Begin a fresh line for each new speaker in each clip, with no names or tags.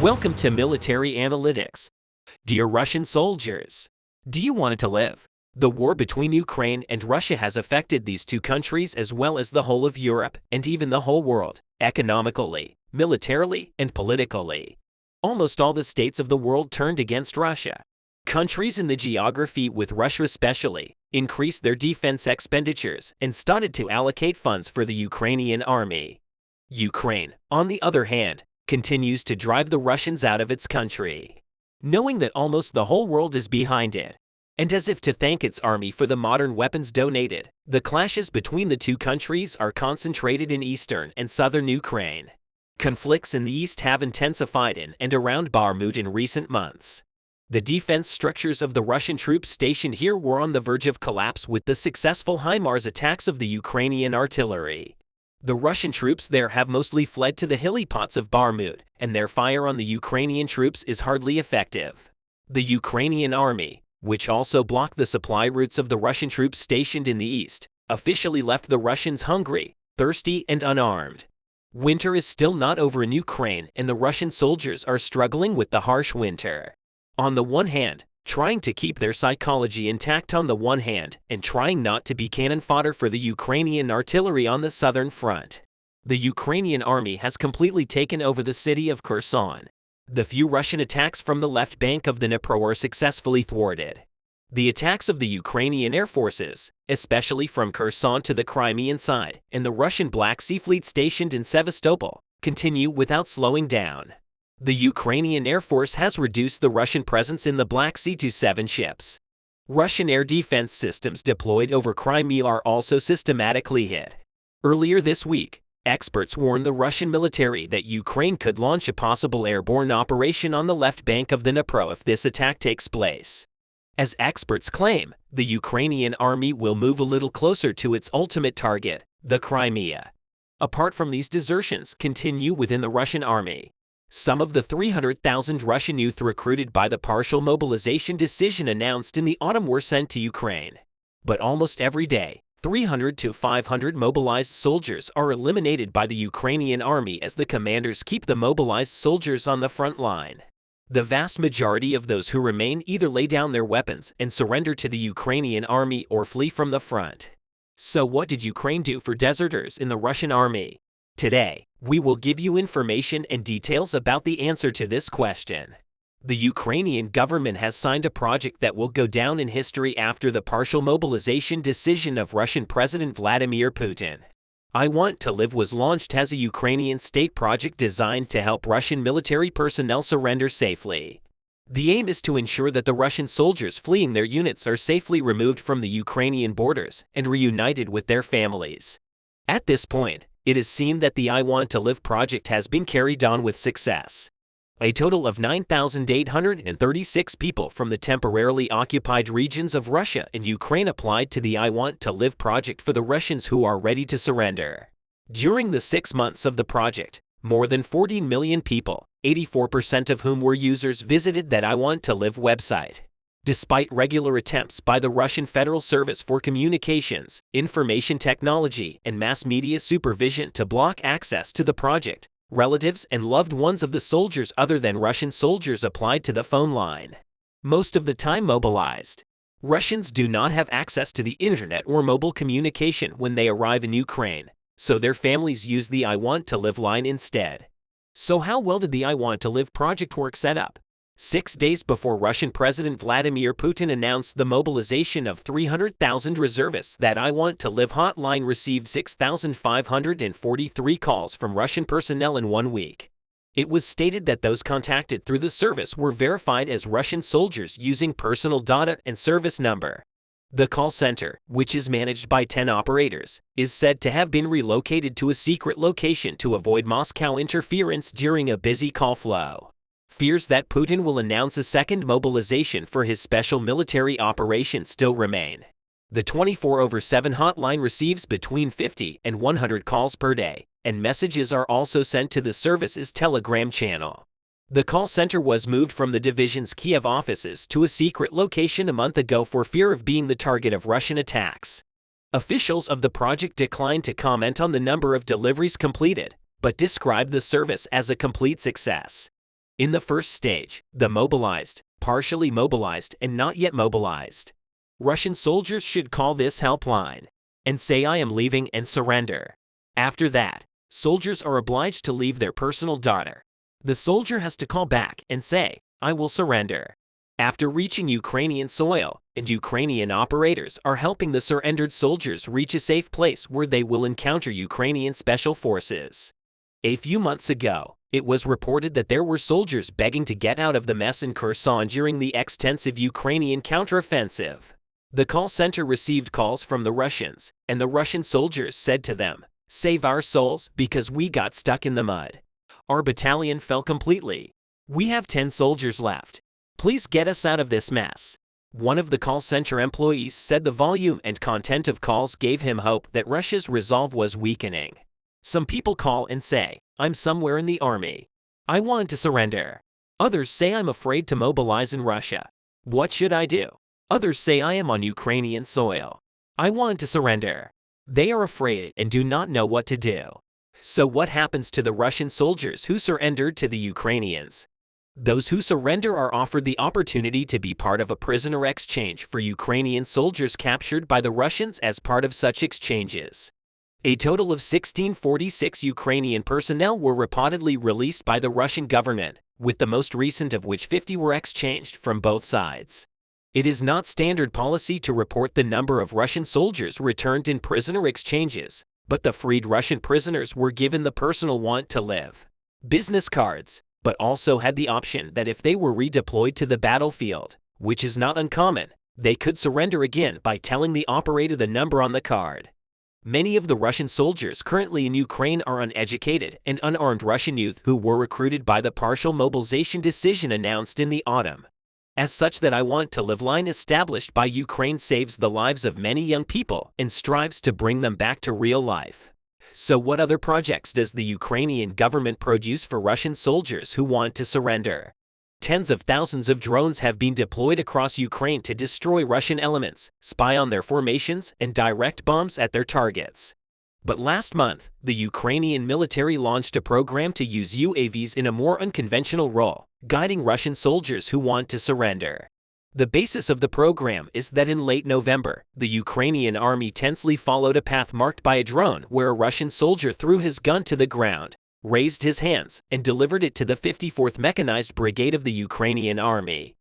Welcome to Military Analytics. Dear Russian soldiers, do you want to live? The war between Ukraine and Russia has affected these two countries as well as the whole of Europe and even the whole world, economically, militarily, and politically. Almost all the states of the world turned against Russia. Countries in the geography, with Russia especially, increased their defense expenditures and started to allocate funds for the Ukrainian army. Ukraine, on the other hand, continues to drive the Russians out of its country. Knowing that almost the whole world is behind it, and as if to thank its army for the modern weapons donated, the clashes between the two countries are concentrated in eastern and southern Ukraine. Conflicts in the east have intensified in and around Bakhmut in recent months. The defense structures of the Russian troops stationed here were on the verge of collapse with the successful HIMARS attacks of the Ukrainian artillery. The Russian troops there have mostly fled to the hilly parts of Bakhmut, and their fire on the Ukrainian troops is hardly effective. The Ukrainian army, which also blocked the supply routes of the Russian troops stationed in the east, officially left the Russians hungry, thirsty, and unarmed. Winter is still not over in Ukraine, and the Russian soldiers are struggling with the harsh winter. On the one hand, trying to keep their psychology intact on the one hand, and trying not to be cannon fodder for the Ukrainian artillery on the southern front. The Ukrainian army has completely taken over the city of Kherson. The few Russian attacks from the left bank of the Dnipro are successfully thwarted. The attacks of the Ukrainian air forces, especially from Kherson to the Crimean side, and the Russian Black Sea Fleet stationed in Sevastopol, continue without slowing down. The Ukrainian Air Force has reduced the Russian presence in the Black Sea to 7 ships. Russian air defense systems deployed over Crimea are also systematically hit. Earlier this week, experts warned the Russian military that Ukraine could launch a possible airborne operation on the left bank of the Dnipro if this attack takes place. As experts claim, the Ukrainian army will move a little closer to its ultimate target, the Crimea. Apart from these, desertions continue within the Russian army. Some of the 300,000 Russian youth recruited by the partial mobilization decision announced in the autumn were sent to Ukraine. But almost every day, 300 to 500 mobilized soldiers are eliminated by the Ukrainian army as the commanders keep the mobilized soldiers on the front line. The vast majority of those who remain either lay down their weapons and surrender to the Ukrainian army or flee from the front. So what did Ukraine do for deserters in the Russian army? Today, we will give you information and details about the answer to this question. The Ukrainian government has signed a project that will go down in history after the partial mobilization decision of Russian President Vladimir Putin. I Want to Live was launched as a Ukrainian state project designed to help Russian military personnel surrender safely. The aim is to ensure that the Russian soldiers fleeing their units are safely removed from the Ukrainian borders and reunited with their families. At this point, it is seen that the I Want to Live project has been carried on with success. A total of 9,836 people from the temporarily occupied regions of Russia and Ukraine applied to the I Want to Live project for the Russians who are ready to surrender. During the 6 months of the project, more than 14 million people, 84% of whom were users, visited that I Want to Live website. Despite regular attempts by the Russian Federal Service for Communications, Information Technology, and Mass Media Supervision to block access to the project, relatives and loved ones of the soldiers other than Russian soldiers applied to the phone line. Most of the time mobilized. Russians do not have access to the internet or mobile communication when they arrive in Ukraine, so their families use the I Want to Live line instead. So how well did the I Want to Live project work set up? 6 days before Russian President Vladimir Putin announced the mobilization of 300,000 reservists, that I Want to Live hotline received 6,543 calls from Russian personnel in 1 week. It was stated that those contacted through the service were verified as Russian soldiers using personal data and service number. The call center, which is managed by 10 operators, is said to have been relocated to a secret location to avoid Moscow interference during a busy call flow. Fears that Putin will announce a second mobilization for his special military operation still remain. The 24/7 hotline receives between 50 and 100 calls per day, and messages are also sent to the service's Telegram channel. The call center was moved from the division's Kiev offices to a secret location a month ago for fear of being the target of Russian attacks. Officials of the project declined to comment on the number of deliveries completed, but described the service as a complete success. In the first stage, the mobilized, partially mobilized, and not yet mobilized Russian soldiers should call this helpline and say I am leaving and surrender. After that, soldiers are obliged to leave their personal data. The soldier has to call back and say, I will surrender. After reaching Ukrainian soil, and Ukrainian operators are helping the surrendered soldiers reach a safe place where they will encounter Ukrainian special forces. A few months ago, it was reported that there were soldiers begging to get out of the mess in Kherson during the extensive Ukrainian counteroffensive. The call center received calls from the Russians, and the Russian soldiers said to them, "Save our souls because we got stuck in the mud. Our battalion fell completely. We have 10 soldiers left. Please get us out of this mess." One of the call center employees said the volume and content of calls gave him hope that Russia's resolve was weakening. Some people call and say, I'm somewhere in the army. I want to surrender. Others say I'm afraid to mobilize in Russia. What should I do? Others say I am on Ukrainian soil. I want to surrender. They are afraid and do not know what to do. So what happens to the Russian soldiers who surrendered to the Ukrainians? Those who surrender are offered the opportunity to be part of a prisoner exchange for Ukrainian soldiers captured by the Russians as part of such exchanges. A total of 1646 Ukrainian personnel were reportedly released by the Russian government, with the most recent of which 50 were exchanged from both sides. It is not standard policy to report the number of Russian soldiers returned in prisoner exchanges, but the freed Russian prisoners were given the personal want to live business cards, but also had the option that if they were redeployed to the battlefield, which is not uncommon, they could surrender again by telling the operator the number on the card. Many of the Russian soldiers currently in Ukraine are uneducated and unarmed Russian youth who were recruited by the partial mobilization decision announced in the autumn. As such, that I Want to Live line established by Ukraine saves the lives of many young people and strives to bring them back to real life. So what other projects does the Ukrainian government produce for Russian soldiers who want to surrender? Tens of thousands of drones have been deployed across Ukraine to destroy Russian elements, spy on their formations, and direct bombs at their targets. But last month, the Ukrainian military launched a program to use UAVs in a more unconventional role, guiding Russian soldiers who want to surrender. The basis of the program is that in late November, the Ukrainian army tensely followed a path marked by a drone where a Russian soldier threw his gun to the ground, raised his hands, and delivered it to the 54th Mechanized Brigade of the Ukrainian Army.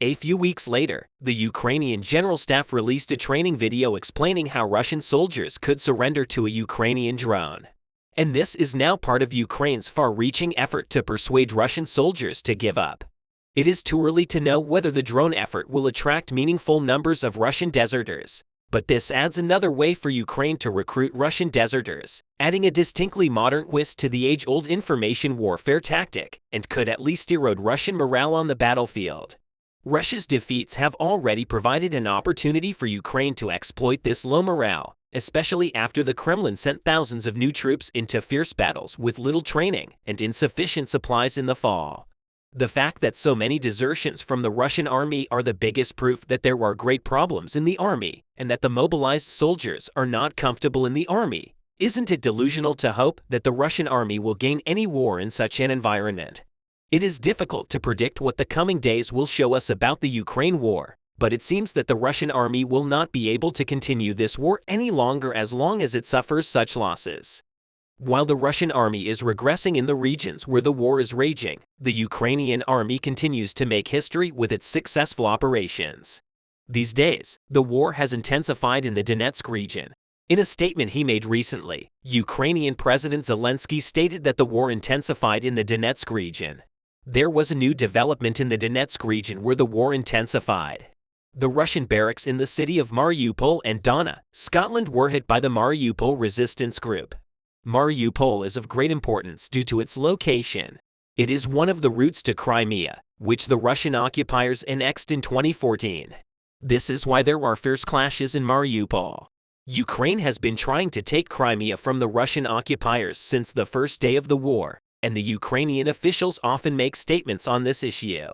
A few weeks later, the Ukrainian General Staff released a training video explaining how Russian soldiers could surrender to a Ukrainian drone. And this is now part of Ukraine's far-reaching effort to persuade Russian soldiers to give up. It is too early to know whether the drone effort will attract meaningful numbers of Russian deserters, but this adds another way for Ukraine to recruit Russian deserters, adding a distinctly modern twist to the age-old information warfare tactic, and could at least erode Russian morale on the battlefield. Russia's defeats have already provided an opportunity for Ukraine to exploit this low morale, especially after the Kremlin sent thousands of new troops into fierce battles with little training and insufficient supplies in the fall. The fact that so many desertions from the Russian army are the biggest proof that there are great problems in the army and that the mobilized soldiers are not comfortable in the army. Isn't it delusional to hope that the Russian army will gain any war in such an environment? It is difficult to predict what the coming days will show us about the Ukraine war, but it seems that the Russian army will not be able to continue this war any longer as long as it suffers such losses. While the Russian army is regressing in the regions where the war is raging, the Ukrainian army continues to make history with its successful operations. These days, the war has intensified in the Donetsk region. In a statement he made recently, Ukrainian President Zelensky stated that the war intensified in the Donetsk region. There was a new development in the Donetsk region where the war intensified. The Russian barracks in the city of Mariupol and Dona, Scotland were hit by the Mariupol resistance group. Mariupol is of great importance due to its location. It is one of the routes to Crimea, which the Russian occupiers annexed in 2014. This is why there are fierce clashes in Mariupol. Ukraine has been trying to take Crimea from the Russian occupiers since the first day of the war, and the Ukrainian officials often make statements on this issue.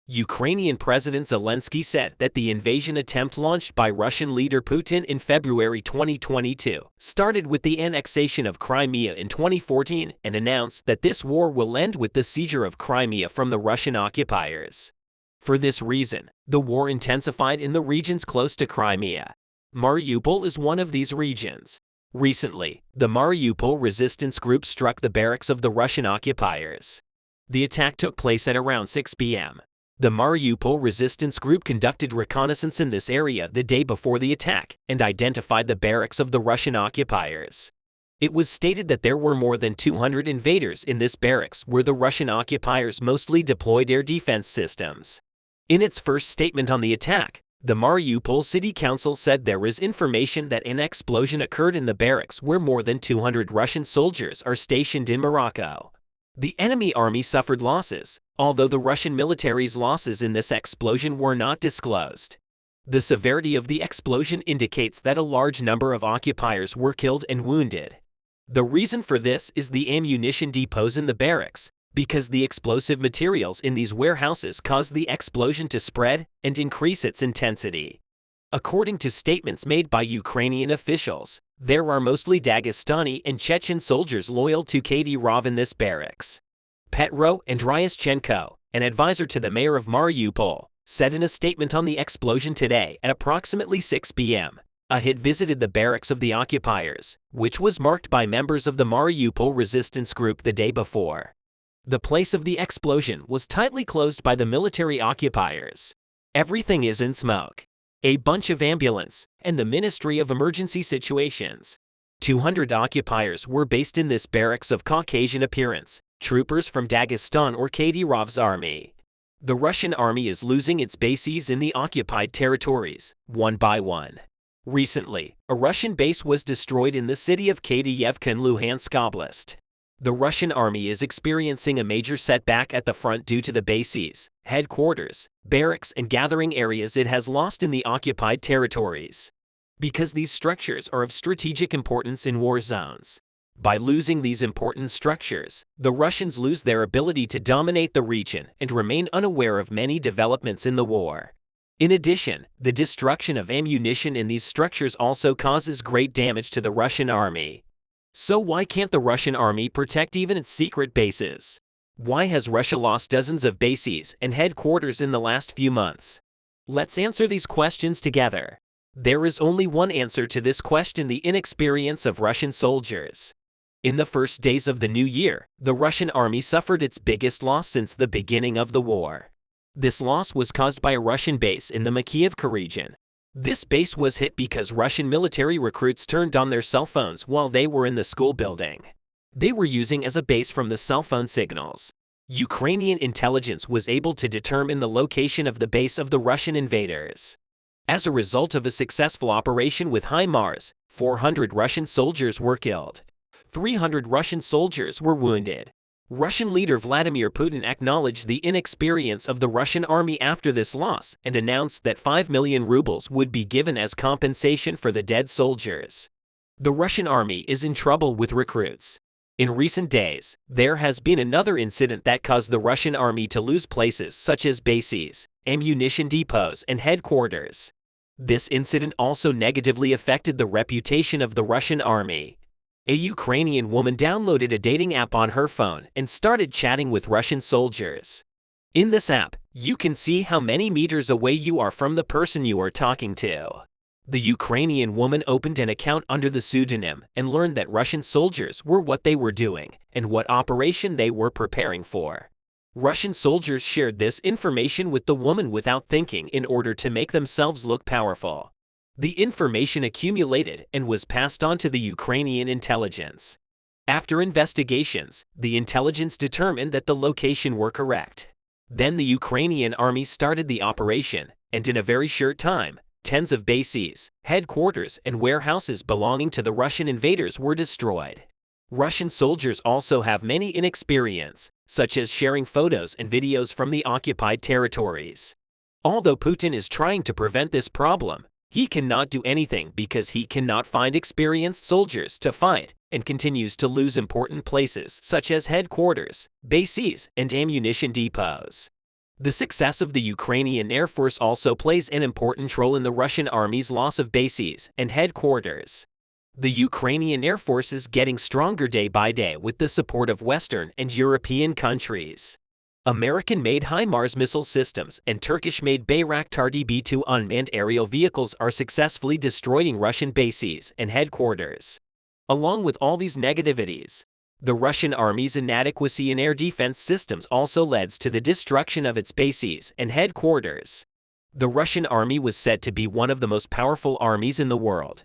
Ukrainian President Zelensky said that the invasion attempt launched by Russian leader Putin in February 2022 started with the annexation of Crimea in 2014 and announced that this war will end with the seizure of Crimea from the Russian occupiers. For this reason, the war intensified in the regions close to Crimea. Mariupol is one of these regions. Recently, the Mariupol resistance group struck the barracks of the Russian occupiers. The attack took place at around 6 p.m. The Mariupol resistance group conducted reconnaissance in this area the day before the attack and identified the barracks of the Russian occupiers. It was stated that there were more than 200 invaders in this barracks where the Russian occupiers mostly deployed air defense systems. In its first statement on the attack, the Mariupol City Council said there is information that an explosion occurred in the barracks where more than 200 Russian soldiers are stationed in Morocco. The enemy army suffered losses, although the Russian military's losses in this explosion were not disclosed. The severity of the explosion indicates that a large number of occupiers were killed and wounded. The reason for this is the ammunition depots in the barracks, because the explosive materials in these warehouses caused the explosion to spread and increase its intensity. According to statements made by Ukrainian officials, there are mostly Dagestani and Chechen soldiers loyal to Kadyrov in this barracks. Petro Andryaschenko, an advisor to the mayor of Mariupol, said in a statement on the explosion today at approximately 6 p.m. A hit visited the barracks of the occupiers, which was marked by members of the Mariupol resistance group the day before. The place of the explosion was tightly closed by the military occupiers. Everything is in smoke. A bunch of ambulance and the Ministry of Emergency Situations. 200 occupiers were based in this barracks of Caucasian appearance, troopers from Dagestan or Kadyrov's army. The Russian army is losing its bases in the occupied territories, one by one. Recently, a Russian base was destroyed in the city of Kadyyevka in Luhansk Oblast. The Russian army is experiencing a major setback at the front due to the bases, headquarters, barracks, and gathering areas it has lost in the occupied territories. Because these structures are of strategic importance in war zones. By losing these important structures, the Russians lose their ability to dominate the region and remain unaware of many developments in the war. In addition, the destruction of ammunition in these structures also causes great damage to the Russian army. So why can't the Russian army protect even its secret bases? Why has Russia lost dozens of bases and headquarters in the last few months? Let's answer these questions together. There is only one answer to this question: the inexperience of Russian soldiers. In the first days of the new year, the Russian army suffered its biggest loss since the beginning of the war. This loss was caused by a Russian base in the Makiivka region. This base was hit because Russian military recruits turned on their cell phones while they were in the school building. They were using as a base from the cell phone signals. Ukrainian intelligence was able to determine the location of the base of the Russian invaders. As a result of a successful operation with HIMARS, 400 Russian soldiers were killed. 300 Russian soldiers were wounded. Russian leader Vladimir Putin acknowledged the inexperience of the Russian army after this loss and announced that 5 million rubles would be given as compensation for the dead soldiers. The Russian army is in trouble with recruits. In recent days, there has been another incident that caused the Russian army to lose places such as bases, ammunition depots, and headquarters. This incident also negatively affected the reputation of the Russian army. A Ukrainian woman downloaded a dating app on her phone and started chatting with Russian soldiers. In this app, you can see how many meters away you are from the person you are talking to. The Ukrainian woman opened an account under the pseudonym and learned that Russian soldiers were what they were doing and what operation they were preparing for. Russian soldiers shared this information with the woman without thinking in order to make themselves look powerful. The information accumulated and was passed on to the Ukrainian intelligence. After investigations, the intelligence determined that the location were correct. Then the Ukrainian army started the operation, and in a very short time, tens of bases, headquarters, and warehouses belonging to the Russian invaders were destroyed. Russian soldiers also have many inexperience, such as sharing photos and videos from the occupied territories. Although Putin is trying to prevent this problem, he cannot do anything because he cannot find experienced soldiers to fight and continues to lose important places such as headquarters, bases, and ammunition depots. The success of the Ukrainian Air Force also plays an important role in the Russian army's loss of bases and headquarters. The Ukrainian Air Force is getting stronger day by day with the support of Western and European countries. American-made HIMARS missile systems and Turkish-made Bayraktar DB-2 unmanned aerial vehicles are successfully destroying Russian bases and headquarters. Along with all these negativities, the Russian army's inadequacy in air defense systems also leads to the destruction of its bases and headquarters. The Russian army was said to be one of the most powerful armies in the world.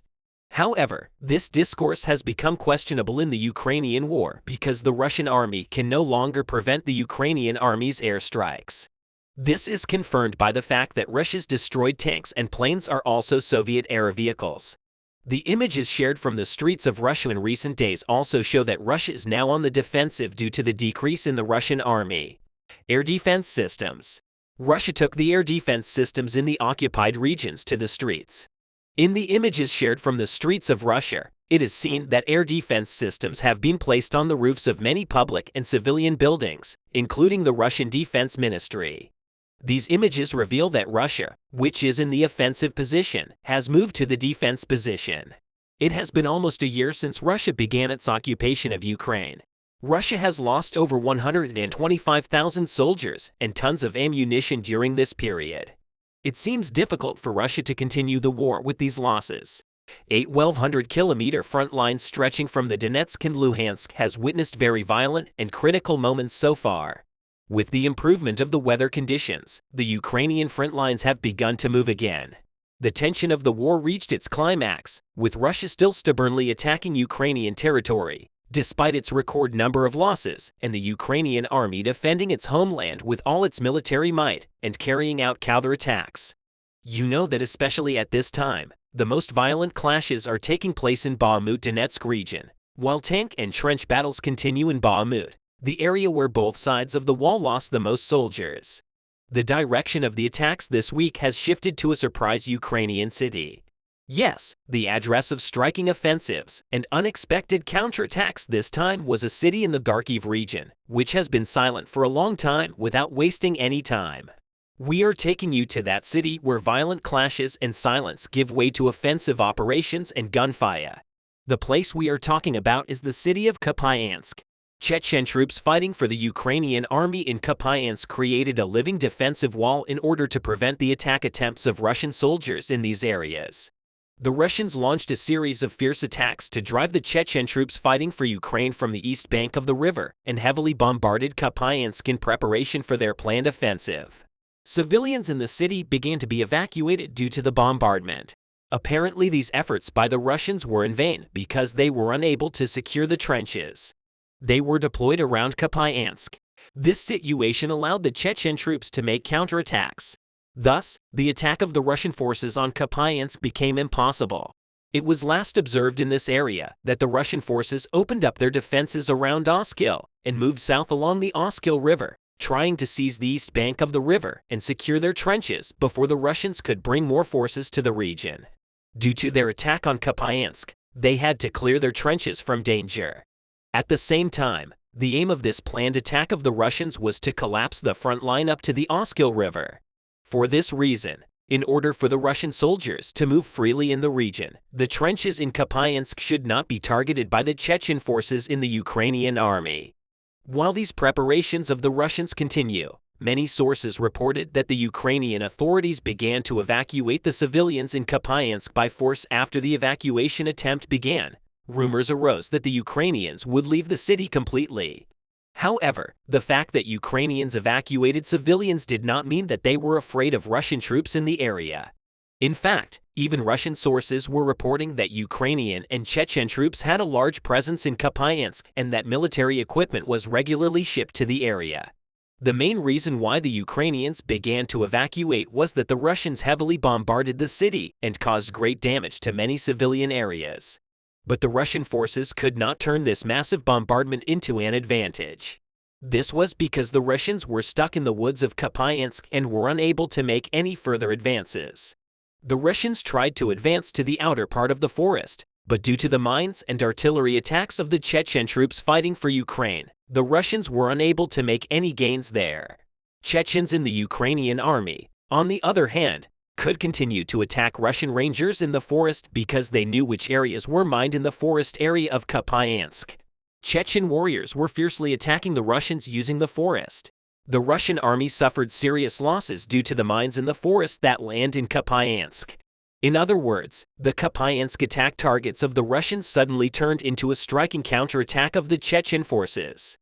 However, this discourse has become questionable in the Ukrainian war because the Russian army can no longer prevent the Ukrainian army's airstrikes. This is confirmed by the fact that Russia's destroyed tanks and planes are also Soviet era vehicles. The images shared from the streets of Russia in recent days also show that Russia is now on the defensive due to the decrease in the Russian army. Air defense systems. Russia took the air defense systems in the occupied regions to the streets. In the images shared from the streets of Russia, it is seen that air defense systems have been placed on the roofs of many public and civilian buildings, including the Russian Defense Ministry. These images reveal that Russia, which is in the offensive position, has moved to the defense position. It has been almost a year since Russia began its occupation of Ukraine. Russia has lost over 125,000 soldiers and tons of ammunition during this period. It seems difficult for Russia to continue the war with these losses. A 1,200-kilometer front line stretching from the Donetsk and Luhansk has witnessed very violent and critical moments so far. With the improvement of the weather conditions, the Ukrainian front lines have begun to move again. The tension of the war reached its climax, with Russia still stubbornly attacking Ukrainian territory, despite its record number of losses, and the Ukrainian army defending its homeland with all its military might and carrying out counterattacks. You know that especially at this time, the most violent clashes are taking place in Bakhmut Donetsk region, while tank and trench battles continue in Bakhmut, the area where both sides of the wall lost the most soldiers. The direction of the attacks this week has shifted to a surprise Ukrainian city. Yes, the address of striking offensives and unexpected counterattacks this time was a city in the Kharkiv region, which has been silent for a long time without wasting any time. We are taking you to that city where violent clashes and silence give way to offensive operations and gunfire. The place we are talking about is the city of Kupiansk. Chechen troops fighting for the Ukrainian army in Kupiansk created a living defensive wall in order to prevent the attack attempts of Russian soldiers in these areas. The Russians launched a series of fierce attacks to drive the Chechen troops fighting for Ukraine from the east bank of the river and heavily bombarded Kupiansk in preparation for their planned offensive. Civilians in the city began to be evacuated due to the bombardment. Apparently, these efforts by the Russians were in vain because they were unable to secure the trenches. They were deployed around Kupiansk. This situation allowed the Chechen troops to make counterattacks. Thus, the attack of the Russian forces on Kupiansk became impossible. It was last observed in this area that the Russian forces opened up their defenses around Oskil and moved south along the Oskil River, trying to seize the east bank of the river and secure their trenches before the Russians could bring more forces to the region. Due to their attack on Kupiansk, they had to clear their trenches from danger. At the same time, the aim of this planned attack of the Russians was to collapse the front line up to the Oskil River. For this reason, in order for the Russian soldiers to move freely in the region, the trenches in Kupiansk should not be targeted by the Chechen forces in the Ukrainian army. While these preparations of the Russians continue, many sources reported that the Ukrainian authorities began to evacuate the civilians in Kupiansk by force after the evacuation attempt began. Rumors arose that the Ukrainians would leave the city completely. However, the fact that Ukrainians evacuated civilians did not mean that they were afraid of Russian troops in the area. In fact, even Russian sources were reporting that Ukrainian and Chechen troops had a large presence in Kupiansk and that military equipment was regularly shipped to the area. The main reason why the Ukrainians began to evacuate was that the Russians heavily bombarded the city and caused great damage to many civilian areas. But the Russian forces could not turn this massive bombardment into an advantage. This was because the Russians were stuck in the woods of Kupiansk and were unable to make any further advances. The Russians tried to advance to the outer part of the forest, but due to the mines and artillery attacks of the Chechen troops fighting for Ukraine, the Russians were unable to make any gains there. Chechens in the Ukrainian army, on the other hand, could continue to attack Russian rangers in the forest because they knew which areas were mined in the forest area of Kupiansk. Chechen warriors were fiercely attacking the Russians using the forest. The Russian army suffered serious losses due to the mines in the forest that land in Kupiansk. In other words, the Kupiansk attack targets of the Russians suddenly turned into a striking counterattack of the Chechen forces.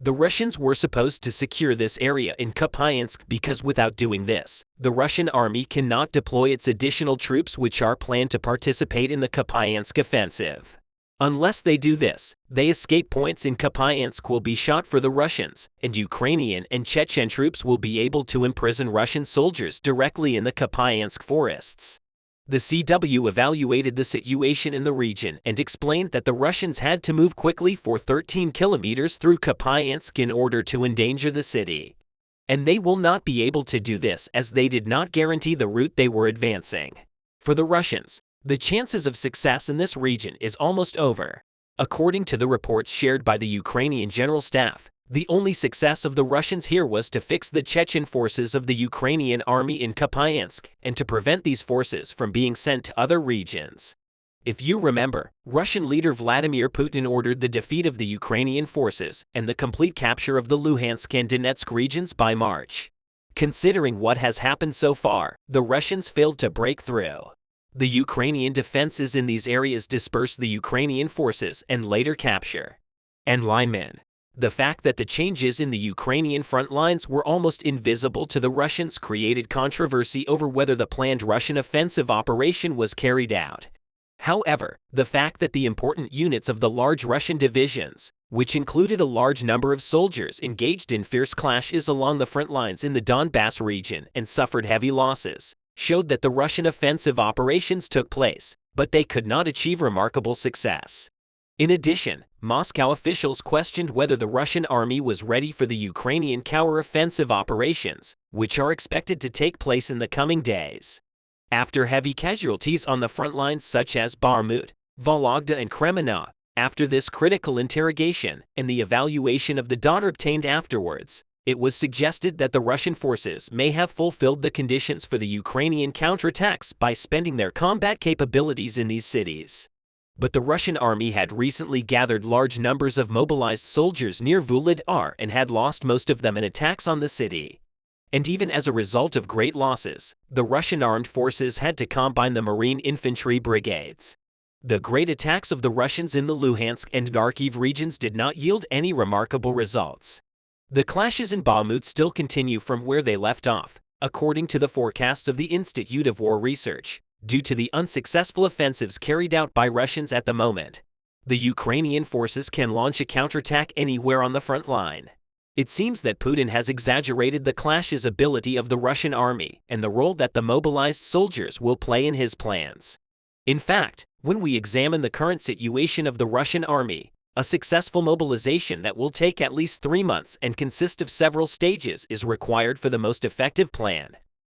The Russians were supposed to secure this area in Kupiansk because without doing this, the Russian army cannot deploy its additional troops which are planned to participate in the Kupiansk offensive. Unless they do this, they escape points in Kupiansk will be shot for the Russians, and Ukrainian and Chechen troops will be able to imprison Russian soldiers directly in the Kupiansk forests. The CW evaluated the situation in the region and explained that the Russians had to move quickly for 13 kilometers through Kupiansk in order to endanger the city. And they will not be able to do this as they did not guarantee the route they were advancing. For the Russians, the chances of success in this region is almost over. According to the reports shared by the Ukrainian General Staff, the only success of the Russians here was to fix the Chechen forces of the Ukrainian army in Kupiansk and to prevent these forces from being sent to other regions. If you remember, Russian leader Vladimir Putin ordered the defeat of the Ukrainian forces and the complete capture of the Luhansk and Donetsk regions by March. Considering what has happened so far, the Russians failed to break through. The Ukrainian defenses in these areas disperse the Ukrainian forces and later capture. And linemen. The fact that the changes in the Ukrainian front lines were almost invisible to the Russians created controversy over whether the planned Russian offensive operation was carried out. However, the fact that the important units of the large Russian divisions, which included a large number of soldiers engaged in fierce clashes along the front lines in the Donbass region and suffered heavy losses, showed that the Russian offensive operations took place, but they could not achieve remarkable success. In addition, Moscow officials questioned whether the Russian army was ready for the Ukrainian counter-offensive operations, which are expected to take place in the coming days. After heavy casualties on the front lines such as Bakhmut, Vologda and Kremenna, after this critical interrogation and the evaluation of the data obtained afterwards, it was suggested that the Russian forces may have fulfilled the conditions for the Ukrainian counterattacks by spending their combat capabilities in these cities. But the Russian army had recently gathered large numbers of mobilized soldiers near Vuhledar and had lost most of them in attacks on the city. And even as a result of great losses, the Russian armed forces had to combine the Marine infantry brigades. The great attacks of the Russians in the Luhansk and Kharkiv regions did not yield any remarkable results. The clashes in Bakhmut still continue from where they left off, according to the forecasts of the Institute of War Research, due to the unsuccessful offensives carried out by Russians at the moment. The Ukrainian forces can launch a counterattack anywhere on the front line. It seems that Putin has exaggerated the clashes ability of the Russian army and the role that the mobilized soldiers will play in his plans. In fact, when we examine the current situation of the Russian army, a successful mobilization that will take at least 3 months and consist of several stages is required for the most effective plan.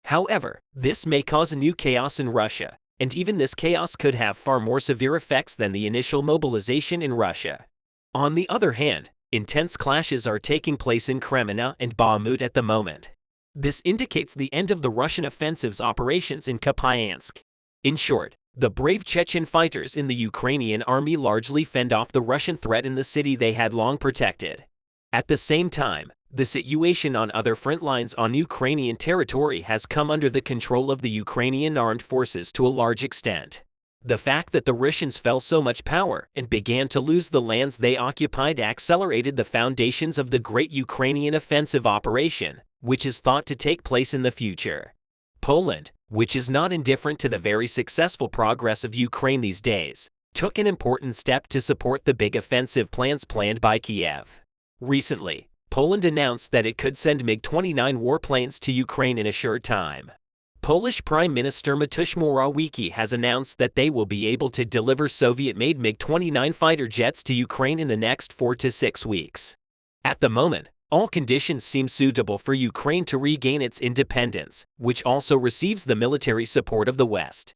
However, this may cause a new chaos in Russia, and even this chaos could have far more severe effects than the initial mobilization in Russia. On the other hand, intense clashes are taking place in Kremenna and Bakhmut at the moment. This indicates the end of the Russian offensive's operations in Kupiansk. In short, the brave Chechen fighters in the Ukrainian army largely fend off the Russian threat in the city they had long protected. At the same time, the situation on other front lines on Ukrainian territory has come under the control of the Ukrainian armed forces to a large extent. The fact that the Russians fell so much power and began to lose the lands they occupied accelerated the foundations of the great Ukrainian offensive operation, which is thought to take place in the future. Poland, which is not indifferent to the very successful progress of Ukraine these days, took an important step to support the big offensive plans planned by Kiev. Recently, Poland announced that it could send MiG-29 warplanes to Ukraine in a short time. Polish Prime Minister Mateusz Morawiecki has announced that they will be able to deliver Soviet-made MiG-29 fighter jets to Ukraine in the next 4 to 6 weeks. At the moment, all conditions seem suitable for Ukraine to regain its independence, which also receives the military support of the West.